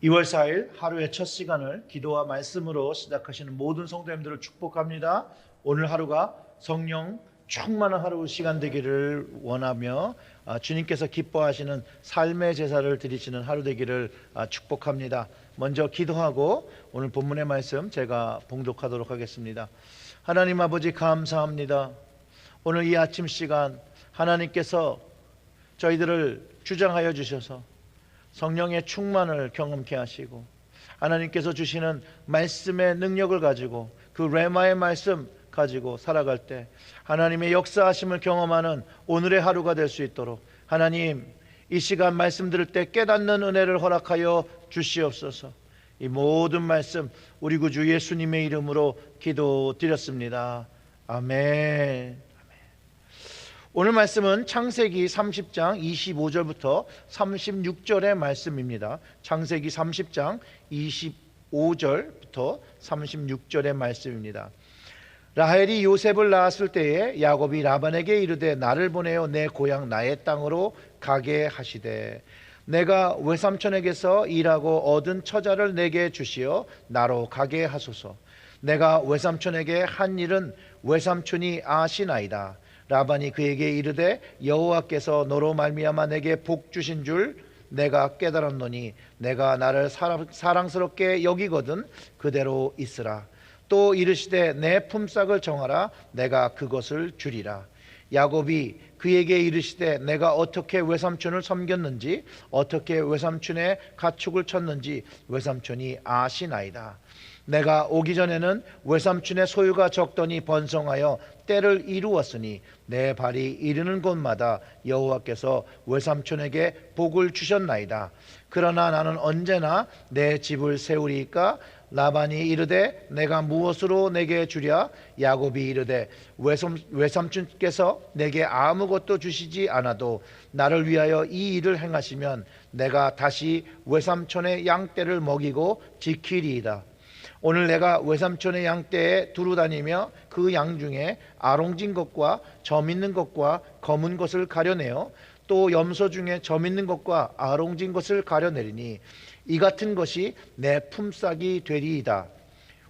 2월 4일 하루의 첫 시간을 기도와 말씀으로 시작하시는 모든 성도님들을 축복합니다. 오늘 하루가 성령 충만한 하루 시간 되기를 원하며 주님께서 기뻐하시는 삶의 제사를 드리시는 하루 되기를 축복합니다. 먼저 기도하고 오늘 본문의 말씀 제가 봉독하도록 하겠습니다. 하나님 아버지 감사합니다. 오늘 이 아침 시간 하나님께서 저희들을 주장하여 주셔서 성령의 충만을 경험케 하시고 하나님께서 주시는 말씀의 능력을 가지고 그 레마의 말씀 가지고 살아갈 때 하나님의 역사하심을 경험하는 오늘의 하루가 될 수 있도록 하나님 이 시간 말씀 들을 때 깨닫는 은혜를 허락하여 주시옵소서. 이 모든 말씀 우리 구주 예수님의 이름으로 기도드렸습니다. 아멘. 오늘 말씀은 창세기 30장 25절부터 36절의 말씀입니다. 창세기 30장 25절부터 36절의 말씀입니다. 라헬이 요셉을 낳았을 때에 야곱이 라반에게 이르되 나를 보내어 내 고향 나의 땅으로 가게 하시되 내가 외삼촌에게서 일하고 얻은 처자를 내게 주시어 나로 가게 하소서. 내가 외삼촌에게 한 일은 외삼촌이 아시나이다. 라반이 그에게 이르되 여호와께서 너로 말미암아 내게 복 주신 줄 내가 깨달았노니 내가 나를 사랑스럽게 여기거든 그대로 있으라. 또 이르시되 내 품삯을 정하라. 내가 그것을 주리라. 야곱이 그에게 이르시되 내가 어떻게 외삼촌을 섬겼는지 어떻게 외삼촌의 가축을 쳤는지 외삼촌이 아시나이다. 내가 오기 전에는 외삼촌의 소유가 적더니 번성하여 때를 이루었으니 내 발이 이르는 곳마다 여호와께서 외삼촌에게 복을 주셨나이다. 그러나 나는 언제나 내 집을 세우리이까? 라반이 이르되 내가 무엇으로 내게 주랴? 야곱이 이르되 외삼촌께서 내게 아무것도 주시지 않아도 나를 위하여 이 일을 행하시면 내가 다시 외삼촌의 양떼를 먹이고 지키리이다. 오늘 내가 외삼촌의 양떼에 두루 다니며 그 양 중에 아롱진 것과 점 있는 것과 검은 것을 가려내어 또 염소 중에 점 있는 것과 아롱진 것을 가려내리니 이 같은 것이 내 품삯이 되리이다.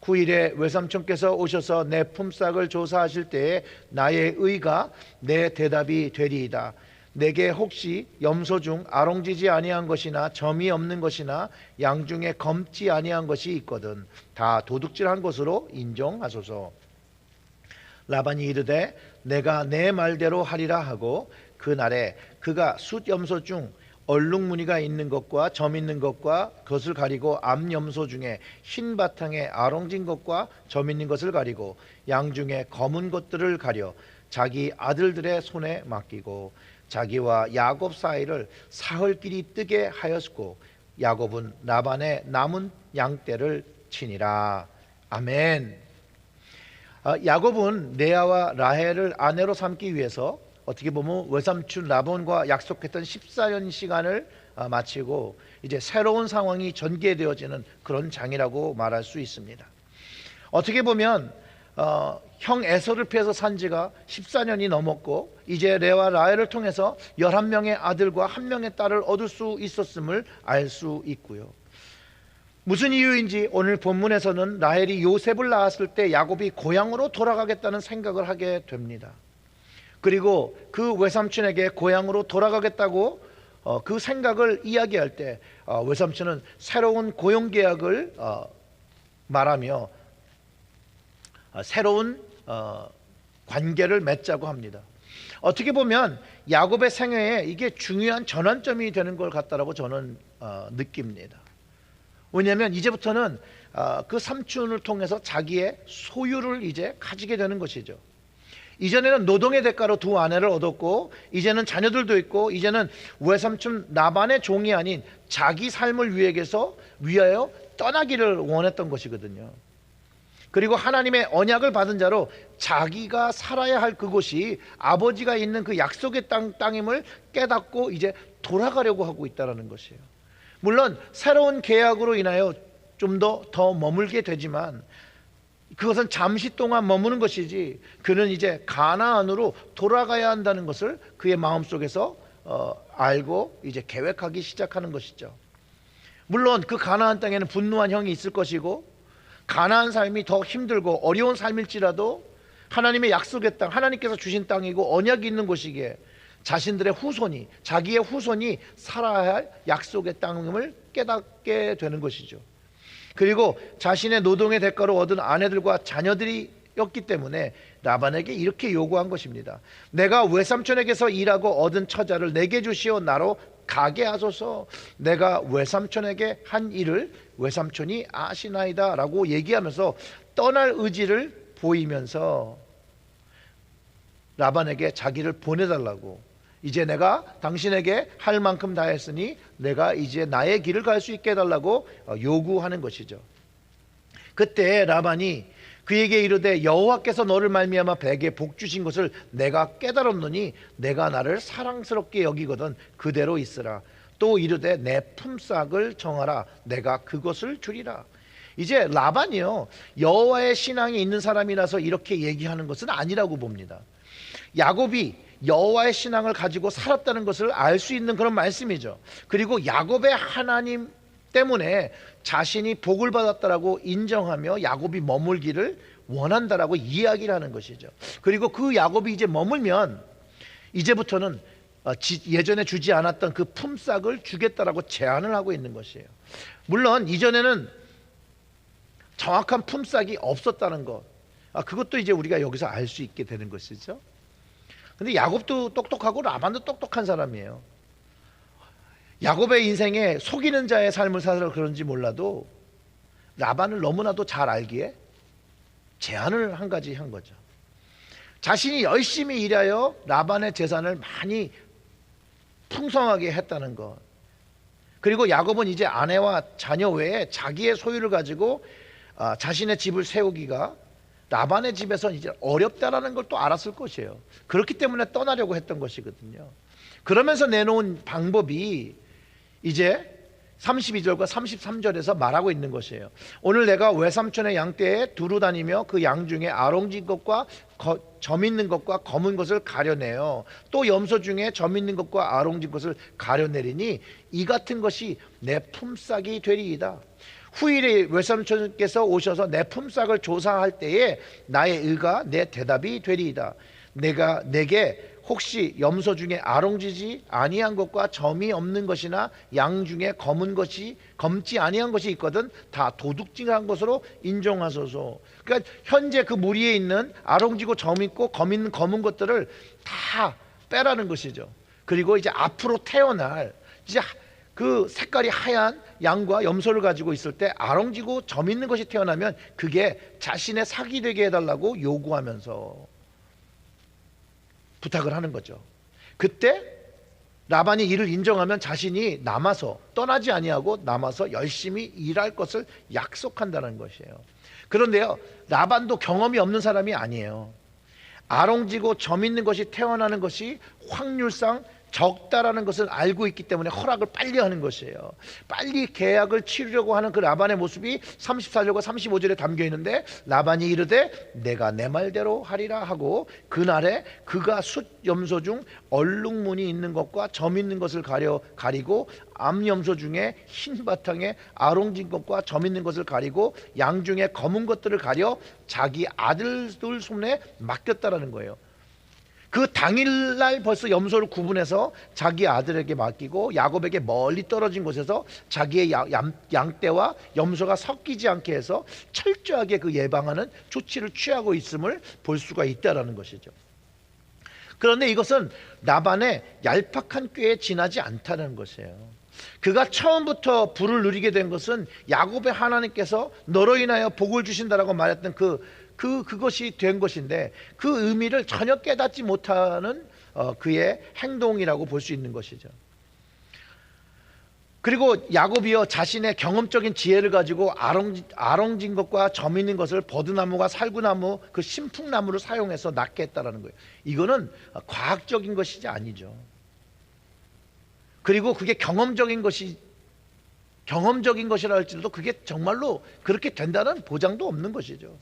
후일에 외삼촌께서 오셔서 내 품삯을 조사하실 때에 나의 의가 내 대답이 되리이다. 내게 혹시 염소 중 아롱지지 아니한 것이나 점이 없는 것이나 양 중에 검지 아니한 것이 있거든 다 도둑질한 것으로 인정하소서. 라반이 이르되 내가 내 말대로 하리라 하고 그날에 그가 숫 염소 중 얼룩무늬가 있는 것과 점 있는 것과 그것을 가리고 암 염소 중에 흰 바탕에 아롱진 것과 점 있는 것을 가리고 양 중에 검은 것들을 가려 자기 아들들의 손에 맡기고 자기와 야곱 사이를 사흘길이 뜨게 하였고 야곱은 라반의 남은 양떼를 치니라. 아멘. 야곱은 레아와 라헬을 아내로 삼기 위해서 어떻게 보면 외삼촌 라반과 약속했던 14년 시간을 마치고 이제 새로운 상황이 전개되어지는 그런 장이라고 말할 수 있습니다. 어떻게 보면 형 에서를 피해서 산 지가 14년이 넘었고 이제 레와 라헬을 통해서 11명의 아들과 1명의 딸을 얻을 수 있었음을 알 수 있고요. 무슨 이유인지 오늘 본문에서는 라헬이 요셉을 낳았을 때 야곱이 고향으로 돌아가겠다는 생각을 하게 됩니다. 그리고 그 외삼촌에게 고향으로 돌아가겠다고 그 생각을 이야기할 때 외삼촌은 새로운 고용계약을 말하며 새로운 관계를 맺자고 합니다. 어떻게 보면 야곱의 생애에 이게 중요한 전환점이 되는 것 같다라고 저는 느낍니다. 왜냐하면 이제부터는 그 삼촌을 통해서 자기의 소유를 이제 가지게 되는 것이죠. 이전에는 노동의 대가로 두 아내를 얻었고 이제는 자녀들도 있고 이제는 외삼촌 라반의 종이 아닌 자기 삶을 위하여 떠나기를 원했던 것이거든요. 그리고 하나님의 언약을 받은 자로 자기가 살아야 할 그곳이 아버지가 있는 그 약속의 땅임을 깨닫고 이제 돌아가려고 하고 있다는 것이에요. 물론 새로운 계약으로 인하여 좀 더 머물게 되지만 그것은 잠시 동안 머무는 것이지 그는 이제 가나안으로 돌아가야 한다는 것을 그의 마음속에서 알고 이제 계획하기 시작하는 것이죠. 물론 그 가나안 땅에는 분노한 형이 있을 것이고 가나안 삶이 더 힘들고 어려운 삶일지라도 하나님의 약속의 땅, 하나님께서 주신 땅이고 언약이 있는 곳이기에 자신들의 후손이, 자기의 후손이 살아야 할 약속의 땅임을 깨닫게 되는 것이죠. 그리고 자신의 노동의 대가로 얻은 아내들과 자녀들이었기 때문에 라반에게 이렇게 요구한 것입니다. 내가 외삼촌에게서 일하고 얻은 처자를 내게 주시어 나로 가게 하소서. 내가 외삼촌에게 한 일을 외삼촌이 아시나이다 라고 얘기하면서 떠날 의지를 보이면서 라반에게 자기를 보내달라고, 이제 내가 당신에게 할 만큼 다 했으니 내가 이제 나의 길을 갈 수 있게 해달라고 요구하는 것이죠. 그때 라반이 그에게 이르되 여호와께서 너를 말미암아 백에 복 주신 것을 내가 깨달았노니 내가 나를 사랑스럽게 여기거든 그대로 있으라. 또 이르되 내 품삯을 정하라. 내가 그것을 주리라. 이제 라반이요, 여호와의 신앙이 있는 사람이라서 이렇게 얘기하는 것은 아니라고 봅니다. 야곱이 여호와의 신앙을 가지고 살았다는 것을 알 수 있는 그런 말씀이죠. 그리고 야곱의 하나님 때문에 자신이 복을 받았다라고 인정하며 야곱이 머물기를 원한다라고 이야기를 하는 것이죠. 그리고 그 야곱이 이제 머물면 이제부터는 예전에 주지 않았던 그 품삯을 주겠다라고 제안을 하고 있는 것이에요. 물론 이전에는 정확한 품삯이 없었다는 것, 그것도 이제 우리가 여기서 알 수 있게 되는 것이죠. 근데 야곱도 똑똑하고 라반도 똑똑한 사람이에요. 야곱의 인생에 속이는 자의 삶을 살아서 그런지 몰라도 라반을 너무나도 잘 알기에 제안을 한 가지 한 거죠. 자신이 열심히 일하여 라반의 재산을 많이 풍성하게 했다는 것, 그리고 야곱은 이제 아내와 자녀 외에 자기의 소유를 가지고 자신의 집을 세우기가 라반의 집에서 이제 어렵다라는 걸 또 알았을 것이에요. 그렇기 때문에 떠나려고 했던 것이거든요. 그러면서 내놓은 방법이 이제 32절과 33절에서 말하고 있는 것이에요. 오늘 내가 외삼촌의 양떼에 두루 다니며 그 양 중에 아롱진 것과 점 있는 것과 검은 것을 가려내요. 또 염소 중에 점 있는 것과 아롱진 것을 가려내리니 이 같은 것이 내 품삯이 되리이다. 후일에 외삼촌께서 오셔서 내 품삯을 조사할 때에 나의 의가 내 대답이 되리이다. 내가 내게 혹시 염소 중에 아롱지지 아니한 것과 점이 없는 것이나 양 중에 검은 것이 검지 아니한 것이 있거든 다 도둑질한 것으로 인정하소서. 그러니까 현재 그 무리에 있는 아롱지고 점 있고 검 있는 검은 것들을 다 빼라는 것이죠. 그리고 이제 앞으로 태어날 이제 그 색깔이 하얀 양과 염소를 가지고 있을 때 아롱지고 점 있는 것이 태어나면 그게 자신의 삭이 되게 해달라고 요구하면서 부탁을 하는 거죠. 그때 라반이 이를 인정하면 자신이 남아서 떠나지 아니하고 남아서 열심히 일할 것을 약속한다는 것이에요. 그런데요, 라반도 경험이 없는 사람이 아니에요. 아롱지고 점 있는 것이 태어나는 것이 확률상 적다라는 것을 알고 있기 때문에 허락을 빨리 하는 것이에요. 빨리 계약을 치르려고 하는 그 라반의 모습이 34절과 35절에 담겨 있는데, 라반이 이르되 내가 내 말대로 하리라 하고 그날에 그가 숫 염소 중 얼룩무늬 있는 것과 점 있는 것을 가리고 암염소 중에 흰 바탕에 아롱진 것과 점 있는 것을 가리고 양 중에 검은 것들을 가려 자기 아들들 손에 맡겼다라는 거예요. 그 당일날 벌써 염소를 구분해서 자기 아들에게 맡기고 야곱에게 멀리 떨어진 곳에서 자기의 양떼와 염소가 섞이지 않게 해서 철저하게 그 예방하는 조치를 취하고 있음을 볼 수가 있다는 것이죠. 그런데 이것은 라반의 얄팍한 꾀에 지나지 않다는 것이에요. 그가 처음부터 부를 누리게 된 것은 야곱의 하나님께서 너로 인하여 복을 주신다라고 말했던 그것이 된 것인데, 그 의미를 전혀 깨닫지 못하는 그의 행동이라고 볼 수 있는 것이죠. 그리고 야곱이여 자신의 경험적인 지혜를 가지고 아롱진 것과 점 있는 것을 버드나무와 살구나무 그 신풍나무를 사용해서 낫게 했다라는 거예요. 이거는 과학적인 것이지 아니죠. 그리고 그게 경험적인 것이라 할지라도 그게 정말로 그렇게 된다는 보장도 없는 것이죠.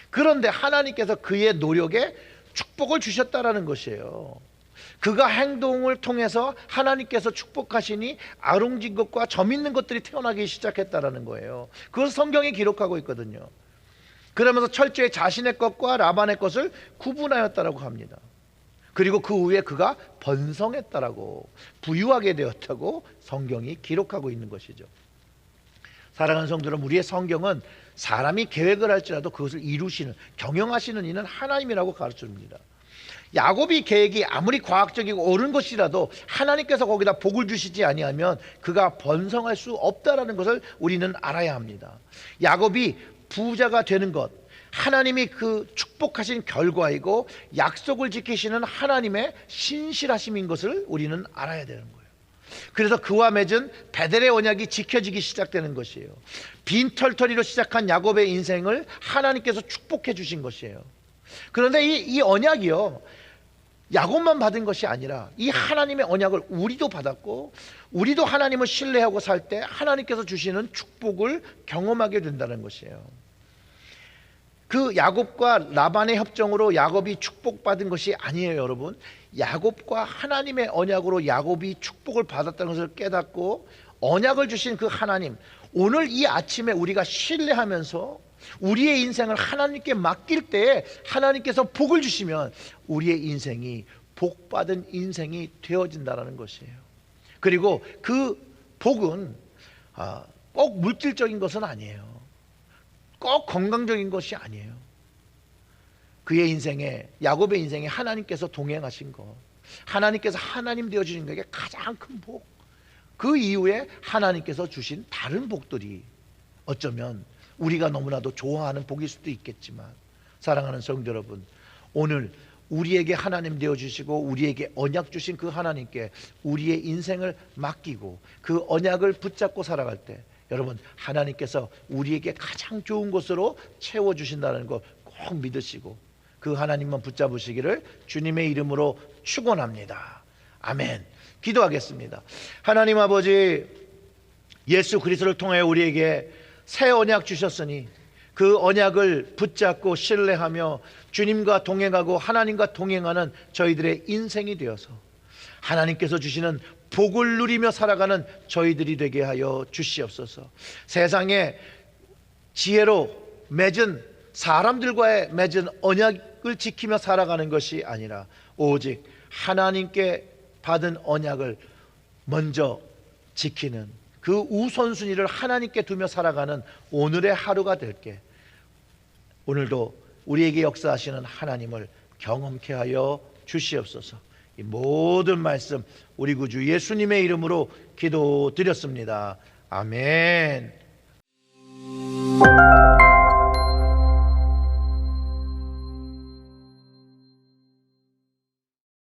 그런데 하나님께서 그의 노력에 축복을 주셨다라는 것이에요. 그가 행동을 통해서 하나님께서 축복하시니 아롱진 것과 점 있는 것들이 태어나기 시작했다라는 거예요. 그것을 성경에 기록하고 있거든요. 그러면서 철저히 자신의 것과 라반의 것을 구분하였다라고 합니다. 그리고 그 후에 그가 번성했다라고, 부유하게 되었다고 성경이 기록하고 있는 것이죠. 사랑하는 성도 여러분, 우리의 성경은 사람이 계획을 할지라도 그것을 이루시는, 경영하시는 이는 하나님이라고 가르쳐줍니다. 야곱이 계획이 아무리 과학적이고 옳은 것이라도 하나님께서 거기다 복을 주시지 아니하면 그가 번성할 수 없다라는 것을 우리는 알아야 합니다. 야곱이 부자가 되는 것, 하나님이 그 축복하신 결과이고 약속을 지키시는 하나님의 신실하심인 것을 우리는 알아야 되는 거예요. 그래서 그와 맺은 베델의 언약이 지켜지기 시작되는 것이에요. 빈털터리로 시작한 야곱의 인생을 하나님께서 축복해 주신 것이에요. 그런데 이 언약이요, 야곱만 받은 것이 아니라 이 하나님의 언약을 우리도 받았고, 우리도 하나님을 신뢰하고 살 때 하나님께서 주시는 축복을 경험하게 된다는 것이에요. 그 야곱과 라반의 협정으로 야곱이 축복받은 것이 아니에요, 여러분. 야곱과 하나님의 언약으로 야곱이 축복을 받았다는 것을 깨닫고 언약을 주신 그 하나님, 오늘 이 아침에 우리가 신뢰하면서 우리의 인생을 하나님께 맡길 때에 하나님께서 복을 주시면 우리의 인생이 복받은 인생이 되어진다는 것이에요. 그리고 그 복은 꼭 물질적인 것은 아니에요. 꼭 건강적인 것이 아니에요. 그의 인생에, 야곱의 인생에 하나님께서 동행하신 것, 하나님께서 하나님 되어주신 것이 가장 큰 복, 그 이후에 하나님께서 주신 다른 복들이 어쩌면 우리가 너무나도 좋아하는 복일 수도 있겠지만, 사랑하는 성도 여러분, 오늘 우리에게 하나님 되어주시고 우리에게 언약 주신 그 하나님께 우리의 인생을 맡기고 그 언약을 붙잡고 살아갈 때, 여러분, 하나님께서 우리에게 가장 좋은 것으로 채워주신다는 거 꼭 믿으시고 그 하나님만 붙잡으시기를 주님의 이름으로 축원합니다. 아멘. 기도하겠습니다. 하나님 아버지, 예수 그리스도를 통해 우리에게 새 언약 주셨으니 그 언약을 붙잡고 신뢰하며 주님과 동행하고 하나님과 동행하는 저희들의 인생이 되어서 하나님께서 주시는 복을 누리며 살아가는 저희들이 되게 하여 주시옵소서. 세상에 지혜로 맺은, 사람들과의 맺은 언약을 지키며 살아가는 것이 아니라 오직 하나님께 받은 언약을 먼저 지키는 그 우선순위를 하나님께 두며 살아가는 오늘의 하루가 될게, 오늘도 우리에게 역사하시는 하나님을 경험케 하여 주시옵소서. 이 모든 말씀 우리 구주 예수님의 이름으로 기도드렸습니다. 아멘.